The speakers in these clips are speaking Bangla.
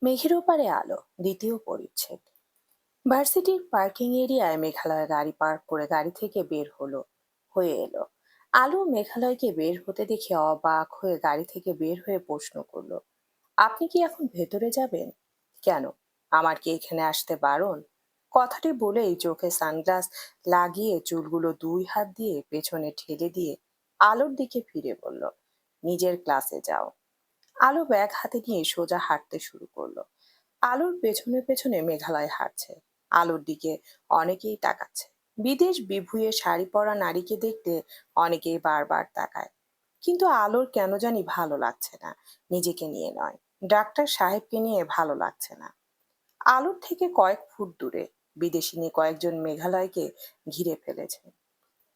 মেঘের ওপারে আলো দ্বিতীয় পরিচ্ছেদ। ভার্সিটির পার্কিং এরিয়ায় মেঘালয় গাড়ি পার্ক করে গাড়ি থেকে বের হয়ে এলো। আলো মেঘালয়কে বের হতে দেখে অবাক হয়ে গাড়ি থেকে বের হয়ে প্রশ্ন করলো, আপনি কি এখন ভেতরে যাবেন? কেন, আমার কি এখানে আসতে বারণ? কথাটি বলেই চোখে সানগ্লাস লাগিয়ে চুলগুলো দুই হাত দিয়ে পেছনে ঠেলে দিয়ে আলোর দিকে ফিরে বলল, নিজের ক্লাসে যাও। আলো ব্যাগ হাতে নিয়ে সোজা হাঁটতে শুরু করলো। আলোর পেছনে পেছনে মেঘালয় হাঁটছে। আলোর দিকে অনেকেই তাকাচ্ছে। বিদেশ বিভুঁইয়ে শাড়ি পরা নারীকে দেখতে অনেকেই বারবার তাকায়, কিন্তু আলোর কেন জানি ভালো লাগছে না। নিজেকে নিয়ে নয়, ডাক্তার সাহেবকে নিয়ে ভালো লাগছে না। আলোর থেকে কয়েক ফুট দূরে বিদেশিনী কয়েকজন মেঘালয়কে ঘিরে ফেলেছে।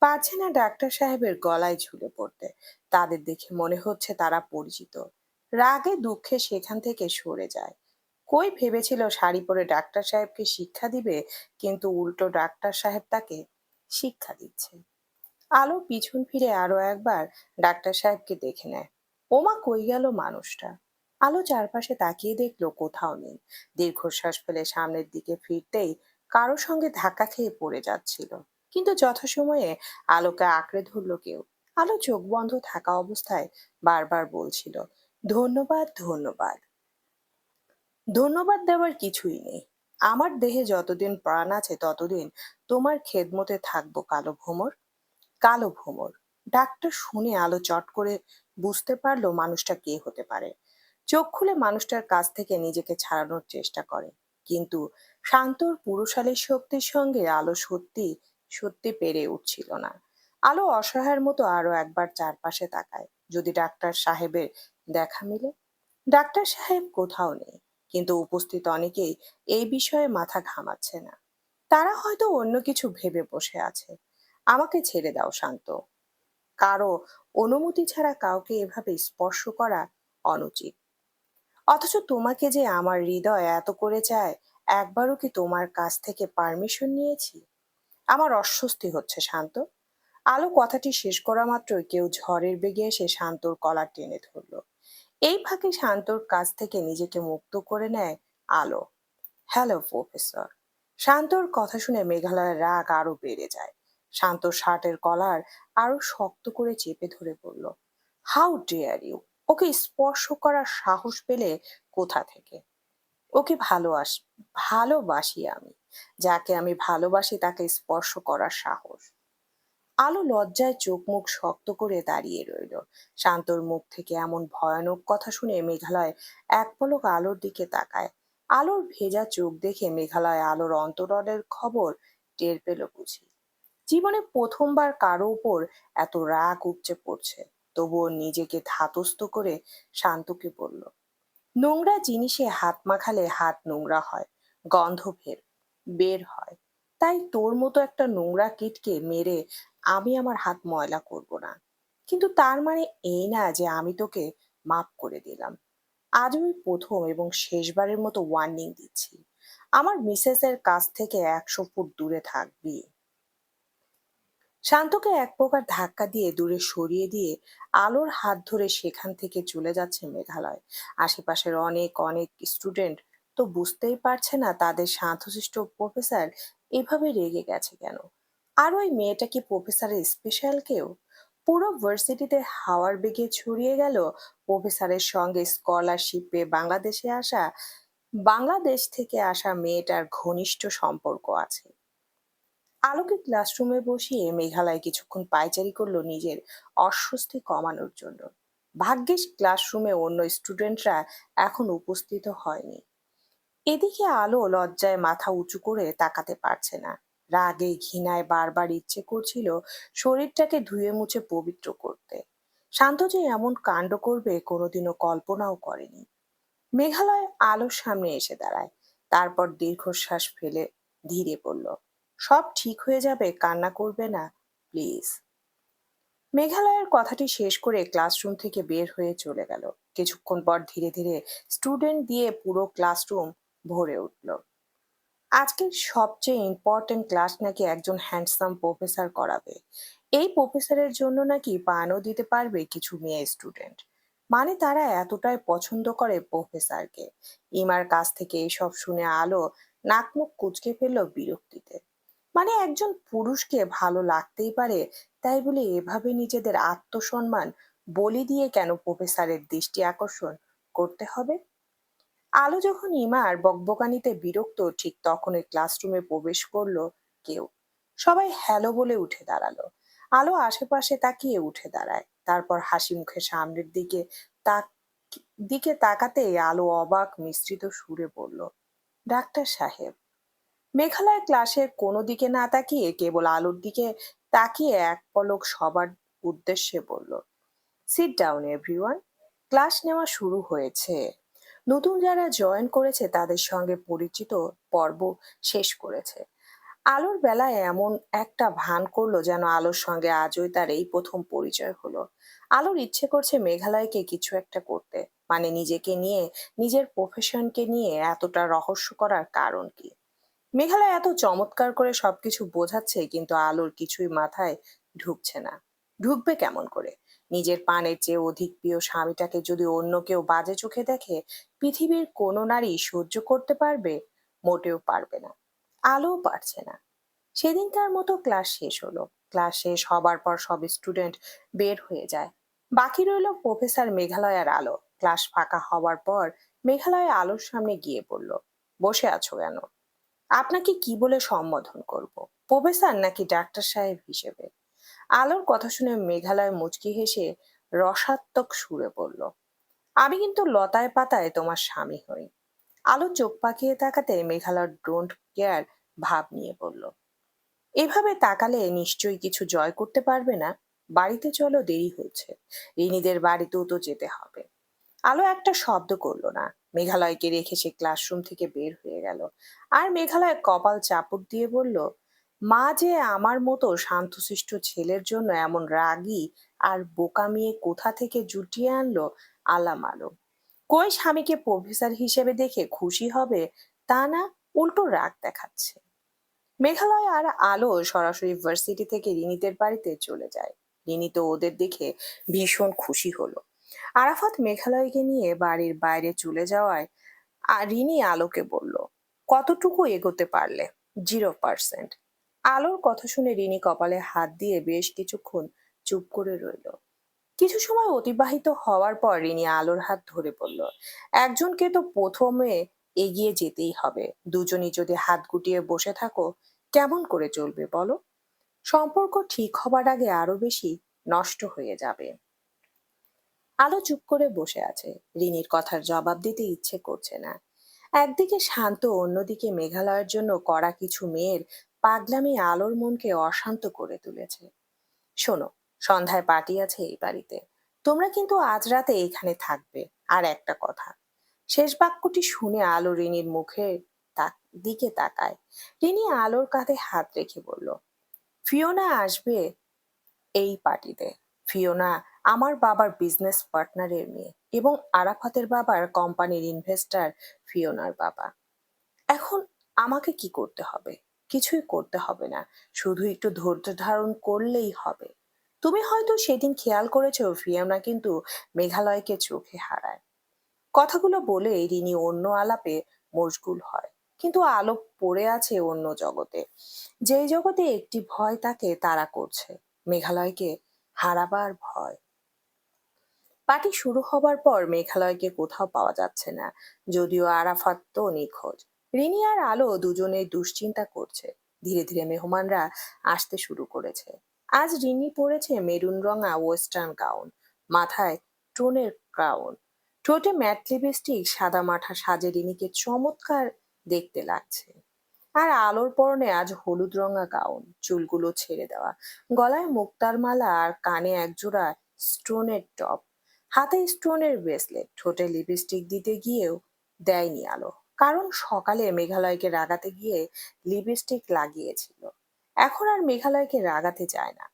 পারছে না ডাক্তার সাহেবের গলায় ঝুলে পড়তে। তাদের দেখে মনে হচ্ছে তারা পরিচিত। রাগে দুঃখে সেখান থেকে সরে যায়। কই ভেবেছিল শাড়ি পরে ডাক্তার সাহেবকে শিক্ষা দিবে, কিন্তু উল্টো ডাক্তার সাহেব তাকে শিক্ষা দিচ্ছে। আলো পিছন ফিরে আরো একবার ডাক্তার সাহেবকে দেখে নেয়। ওমা, কই গেল মানুষটা? আলো চারপাশে তাকিয়ে দেখলো কোথাও নেই। দীর্ঘশ্বাস ফেলে সামনের দিকে ফিরতেই কারো সঙ্গে ধাক্কা খেয়ে পড়ে যাচ্ছিল, কিন্তু যথাসময়ে আলোকে আঁকড়ে ধরলো কেউ। আলো চোখ বন্ধ থাকা অবস্থায় বারবার বলছিল, ধন্যবাদ, ধন্যবাদ। ধন্যবাদ দেওয়ার কিছুই নেই। আমার দেহে যতদিন প্রাণ আছে ততদিন তোমার খেদমতে থাকবো, কালো ভোমর। কালো ভোমর। ডাকটা শুনে আলো চট করে বুঝতে পারলো মানুষটা কে হতে পারে। চোখ খুলে মানুষটার কাছ থেকে নিজেকে ছাড়ানোর চেষ্টা করে, কিন্তু শান্তর পুরুষালী শক্তির সঙ্গে আলো সত্যি সত্যি পেরে উঠছিল না। আলো অসহায়ের মতো আরো একবার চারপাশে তাকায়, যদি ডাক্তার সাহেবের দেখা মিলে। ডাক্তার সাহেব কোথাও নেই, কিন্তু উপস্থিত অনেকেই এই বিষয়ে মাথা ঘামাচ্ছে না। তারা হয়তো অন্য কিছু ভেবে বসে আছে। আমাকে ছেড়ে দাও, শান্ত। কারো অনুমতি ছাড়া কাউকে এভাবে স্পর্শ করা অনুচিত। অথচ তোমাকে যে আমার হৃদয় এত করে চায়, একবারও কি তোমার কাছ থেকে পারমিশন নিয়েছি? আমার অস্বস্তি হচ্ছে, শান্ত। আলো কথাটি শেষ করা মাত্রই কেউ ঝড়ের বেগে এসে শান্তর কলার টেনে ধরলো। এই ফাঁকে শান্তর কাছ থেকে নিজেকে মুক্ত করে নেয় আলো। Hello, professor. শান্তর কথা শুনে মেঘালয়ের রাগ আরো বেড়ে যায়। শান্ত শার্টের কলার আরো শক্ত করে চেপে ধরে বলল, হাউ ডেয়ার ইউ! ওকে স্পর্শ করার সাহস পেলে কোথা থেকে? ওকে ভালোবাসি আমি। যাকে আমি ভালোবাসি তাকে স্পর্শ করার সাহস? আলো লজ্জায় চোখ মুখ শক্ত করে দাঁড়িয়ে রইল। শান্তর মুখ থেকে এমন ভয়ানক কথা শুনে মেঘালয় এক পলক আলোর দিকে তাকায়। আলোর ভেজা চোখ দেখে মেঘালয় আলোর অন্তরের খবর টের পেল বুঝি। জীবনে প্রথমবার কারো উপর এত রাগ উপচে পড়ছে। তবুও নিজেকে ধাতস্থ করে শান্তকে বলল, নোংরা জিনিসে হাত মাখালে হাত নোংরা হয়, গন্ধ বের হয়। তাই তোর মতো একটা নোংরা কীটকে মেরে আমি আমার হাত ময়লা করব না। কিন্তু তার মানে এই না যে আমি তোকে মাফ করে দিলাম। আজ আমি প্রথম এবং শেষবারের মতো ওয়ার্নিং দিচ্ছি, আমার মিসেসের কাছ থেকে 100 ফুট দূরে থাকবি। শান্তকে এক প্রকার ধাক্কা দিয়ে দূরে সরিয়ে দিয়ে আলোর হাত ধরে সেখান থেকে চলে যাচ্ছে মেঘালয়। আশেপাশের অনেক অনেক স্টুডেন্ট তো বুঝতেই পারছে না তাদের শান্তশিষ্ট প্রফেসর এভাবে রেগে গেছে কেন। আর ওই মেয়েটা কি প্রফেসরের স্পেশাল কেউ? পুরো ভার্সিটিতে হাওয়ার বেগে ছড়িয়ে গেল প্রফেসরের সঙ্গে স্কলারশিপ পেয়ে বাংলাদেশ থেকে আসা মেয়েটার ঘনিষ্ঠ সম্পর্ক আছে। আলোকে ক্লাসরুমে বসিয়ে মেঘালয় কিছুক্ষণ পায়চারি করলো নিজের অস্বস্তি কমানোর জন্য। ভাগ্যিস ক্লাসরুমে অন্য স্টুডেন্টরা এখন উপস্থিত হয়নি। এদিকে আলো লজ্জায় মাথা উঁচু করে তাকাতে পারছে না। রাগে ঘৃণায় বারবার ইচ্ছে করছিল শরীরটাকে ধুয়ে মুছে পবিত্র করতে। শান্ত যে এমন কাণ্ড করবে কোনোদিনও কল্পনাও করেনি। মেঘালয় আলোর সামনে এসে দাঁড়ায়। তারপর দীর্ঘশ্বাস ফেলে ধীরে বলল, সব ঠিক হয়ে যাবে, কান্না করবে না, প্লিজ। মেঘালয়ের কথাটি শেষ করে ক্লাসরুম থেকে বের হয়ে চলে গেল। কিছুক্ষণ পর ধীরে ধীরে স্টুডেন্ট দিয়ে পুরো ক্লাসরুম ভরে উঠল। আজকের সবচেয়ে ইম্পর্টেন্ট ক্লাস নাকি একজন হ্যান্ডসাম প্রফেসর করাবে। এই প্রফেসরের জন্য নাকি পানও দিতে পারবে কিছু মেয়ে স্টুডেন্ট। মানে তারা এতটাই পছন্দ করে প্রফেসরকে। ইমার কাছ থেকে এসব শুনে আলো নাক মুখ কুঁচকে ফেললো বিরক্তিতে। মানে একজন পুরুষকে ভালো লাগতেই পারে, তাই বলে এভাবে নিজেদের আত্মসম্মান বলি দিয়ে কেন প্রফেসরের দৃষ্টি আকর্ষণ করতে হবে? আলো যখন ইমার বকবকানিতে বিরক্ত, ঠিক তখনই ক্লাসরুমে প্রবেশ করলো কেউ। সবাই হ্যালো বলে উঠে দাঁড়ালো। আলো আশেপাশে তাকিয়ে উঠে দাঁড়ায়, তারপর হাসি মুখে সামনের তাক দিকে তাকাতেই আলো অবাক মিশ্রিত সুরে বলল, ডাক্তার সাহেব। মেঘালয় ক্লাসের কোনো দিকে না তাকিয়ে কেবল আলোর দিকে তাকিয়ে এক পলক সবার উদ্দেশ্যে বলল, সিট ডাউন এভরিওয়ান। ক্লাস নেওয়া শুরু হয়েছে। নতুন যারা জয়েন করেছে তাদের সঙ্গে পরিচিত পর্ব শেষ করেছে। আলোর বেলায় এমন একটা ভান করলো যেন আলোর সঙ্গে আজই তার এই প্রথম পরিচয় হলো। আলোর ইচ্ছে করছে মেঘালয়কে কিছু একটা করতে। মানে নিজেকে নিয়ে, নিজের প্রফেশনকে নিয়ে এতটা রহস্য করার কারণ কি? মেঘালয় এত চমৎকার করে সবকিছু বোঝাচ্ছে, কিন্তু আলোর কিছুই মাথায় ঢুকছে না। ঢুকবে কেমন করে? নিজের পানের চেয়ে অধিক প্রিয় স্বামীটাকে যদি অন্য কেউ বাজে চোখে দেখে, পৃথিবীর কোনো নারী সহ্য করতে পারবে? মোটেও পারবে না। আলোও পারছে না। সেদিনকার মতো ক্লাস শেষ হলো। ক্লাস শেষ হবার পর সব স্টুডেন্ট বের হয়ে যায়। বাকি রইল প্রফেসর, মেঘালয় আর আলো। ক্লাস ফাঁকা হওয়ার পর মেঘালয় আলোর সামনে গিয়ে বলল, বসে আছো কেন? আপনাকে কি বলে সম্বোধন করব, প্রফেসর নাকি ডাক্তার সাহেব হিসেবে? আলোর কথা শুনে মেঘালয় মুচকি হেসে রসাত্মক সুরে বলল, আমি কিন্তু লতায় পাতায় তোমার স্বামী হই। আলো চোখ পাকিয়ে তাকাতে মেঘালয় ডোন্ট কেয়ার ভাব নিয়ে বলল, এভাবে তাকালে নিশ্চয়ই কিছু জয় করতে পারবে না। বাড়িতে চলো, দেরি হচ্ছে। রিনিদের বাড়িতেও তো যেতে হবে। আলো একটা শব্দ করলো না। মেঘালয়কে রেখে সে ক্লাসরুম থেকে বের হয়ে গেল। আর মেঘালয় কপাল চাপড় দিয়ে বলল, মা যে আমার মতো শান্তশিষ্ট ছেলের জন্য এমন রাগী আর বোকা মেয়ে কোথা থেকে জুটিয়ে আনলো আল্লাহ মালুম। কই স্বামীকে প্রফেসর হিসেবে দেখে খুশি হবে, তা না, উল্টো রাগ দেখাচ্ছে। মেঘালয় আর আলো সরাসরি ভার্সিটি থেকে রিনিতের বাড়িতে চলে যায়। রিনি তো ওদের দেখে ভীষণ খুশি হলো। আরাফাত মেঘালয়কে নিয়ে বাড়ির বাইরে চলে যাওয়ায় আর রিনি আলোকে বলল, কতটুকু এগোতে পারলে? 0%। আলোর কথা শুনে রিনি কপালে হাত দিয়ে বেশ কিছুক্ষণ চুপ করে রইল। কিছু সময় অতিবাহিত হওয়ার পর রিনি আলোর হাত ধরে বলল, একজনকে তো প্রথমে এগিয়ে যেতেই হবে। দুজনই যদি হাত গুটিয়ে বসে থাকো, কেমন করে চলবে বলো? সম্পর্ক ঠিক হবার আগে আরো বেশি নষ্ট হয়ে যাবে। আলো চুপ করে বসে আছে। রিনির কথার জবাব দিতে ইচ্ছে করছে না। একদিকে শান্ত, অন্যদিকে মেঘালয়ের জন্য করা কিছু মেয়ের পাগলামি আলোর মনকে অশান্ত করে তুলেছে। শোনো, সন্ধ্যায় পার্টি আছে এই বাড়িতে। তোমরা কিন্তু আজ রাতে এখানে থাকবে। আর একটা কথা। শেষ বাক্যটি শুনে আলো রিনির দিকে তাকায়। রিনি আলোর কাঁধে হাত রেখে বলল, ফিওনা আসবে এই পার্টিতে। ফিওনা আমার বাবার বিজনেস পার্টনারের মেয়ে এবং আরাফাতের বাবার কোম্পানির ইনভেস্টর। ফিওনার বাবা। এখন আমাকে কি করতে হবে? কিছুই করতে হবে না। শুধু একটু ধৈর্য ধারণ করলেই হবে। তুমি হয়তো সেদিন খেয়াল করেছো, ফিওনা কিন্তু মেঘালয়কে চোখে হারায়। কথাগুলো বলে রিনি অন্য আলাপে মশগুল হয়। কিন্তু আলো পড়ে আছে অন্য জগতে, যেই জগতে একটি ভয় তাকে তাড়া করছে, মেঘালয়কে হারাবার ভয়। পার্টি শুরু হবার পর মেঘালয়কে কোথাও পাওয়া যাচ্ছে না, যদিও আরাফাত তো নিখোঁজ। রিনি আর আলো দুজনে দুশ্চিন্তা করছে। ধীরে ধীরে মেহমানরা আসতে শুরু করেছে। আজ রিনি পরেছে মেরুন রঙা ওয়েস্টার্ন গাউন, মাথায় ট্রোনের ক্রাউন, ঠোঁটে ম্যাট লিপস্টিক, সাদা মাঠা সাজে রিনিকে চমৎকার দেখতে লাগছে। আর আলোর পরনে আজ হলুদ রঙা গাউন, চুলগুলো ছেড়ে দেওয়া, গলায় মুক্তার মালা আর কানে একজোড়া স্টোনের টপ, হাতে স্টোনের ব্রেসলেট। ঠোঁটে লিপস্টিক দিতে গিয়েও দেয়নি আলো, কারণ সকালে মেঘালয়কে রাগাতে গিয়ে লিপস্টিক লাগিয়েছিল। এখন আর মেঘালয়কে রাগাতে চায় না।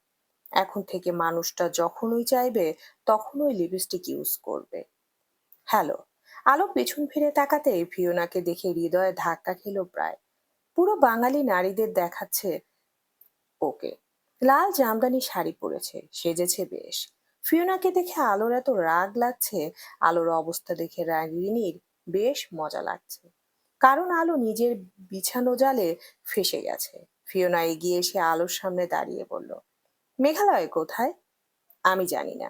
এখন থেকে মানুষটা যখনই চাইবে তখনই লিপস্টিক ইউজ করবে। হ্যালো। আলো পেছন ফিরে তাকাতেই ফিওনাকে দেখে হৃদয়ে ধাক্কা খেলো প্রায়। পুরো বাঙালি নারীদের দেখাচ্ছে ওকে। লাল জামদানি শাড়ি পরেছে, সেজেছে বেশ। ফিওনাকে দেখে আলোর এত রাগ লাগছে, আলোর অবস্থা দেখে রাগিনীর বেশ মজা লাগছে। কারণ আলো নিজের বিছানো জালে ফেঁসে গেছে। ফিওনা এগিয়ে এসে আলোর সামনে দাঁড়িয়ে বলল, মেঘালয় কোথায়? আমি জানি না।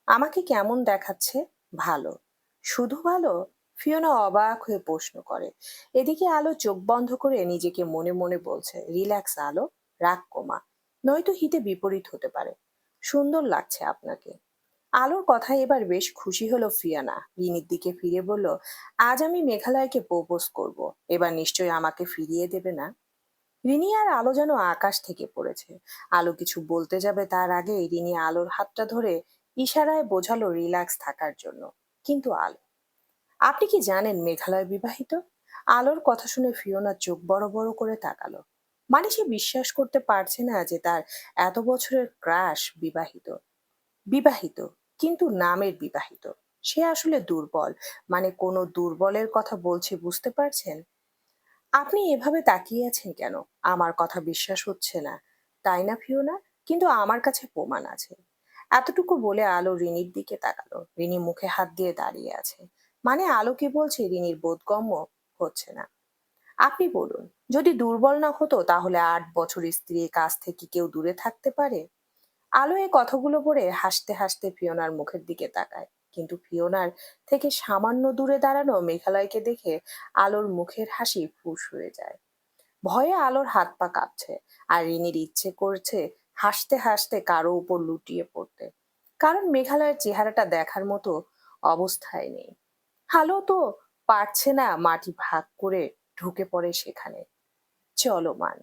আমাকে কেমন দেখাচ্ছে? ভালো। শুধু ভালো? ফিওনা অবাক হয়ে প্রশ্ন করে। এদিকে আলো চোখ বন্ধ করে নিজেকে মনে মনে বলছে, রিল্যাক্স আলো, রাগ কমা, নয়তো হিতে বিপরীত হতে পারে। সুন্দর লাগছে আপনাকে। আলোর কথায় এবার বেশ খুশি হলো ফিয়ানা। রিনির দিকে ফিরে বলল, আজ আমি মেঘালয়কে প্রপোজ করব। এবার নিশ্চয়ই আমাকে ফিরিয়ে দেবে না? রিনি আর আলো যেন আকাশ থেকে পড়েছে। আলো কিছু বলতে যাবে তার আগে রিনি আলোর হাতটা ধরে ইশারায় বোঝালো রিল্যাক্স থাকার জন্য। কিন্তু আলো, আপনি কি জানেন মেঘালয় বিবাহিত? আলোর কথা শুনে ফিওনা চোখ বড় বড় করে তাকালো। মানে সে বিশ্বাস করতে পারছে না যে তার এত বছরের ক্রাশ বিবাহিত। বিবাহিত, কিন্তু নামের বিবাহিত। সে আসলে দুর্বল। মানে কোনো দুর্বলের কথা বলছে, বুঝতে পারছেন? আপনি এভাবে তাকিয়ে আছেন কেন? আমার কথা বিশ্বাস হচ্ছে না, তাই না ফিওনা? কিন্তু আমার কাছে প্রমাণ আছে। এতটুকু বলে আলো রিনির দিকে তাকালো। রিনি মুখে হাত দিয়ে দাঁড়িয়ে আছে। মানে আলো কি বলছে রিনির বোধগম্য হচ্ছে না। আপনি বলুন, যদি দুর্বল না হতো তাহলে 8 বছর স্ত্রীর কাছ থেকে কেউ দূরে থাকতে পারে? আলো এই কথাগুলো পড়ে হাসতে হাসতে ফিওনার মুখের দিকে তাকায়। কিন্তু ফিওনার থেকে সামান্য দূরে দাঁড়ানো মেঘালয়কে দেখে আলোর মুখের হাসি ফুঁস হয়ে যায়। ভয়ে আলোর হাত পা কাঁপছে। আর রিনির ইচ্ছে করছে হাসতে হাসতে কারো উপর লুটিয়ে পড়তে। কারণ মেঘালয়ের চেহারাটা দেখার মতো অবস্থায় নেই। আলো তো পারছে না মাটি ভাগ করে ঢুকে পড়ে সেখানে। চলমান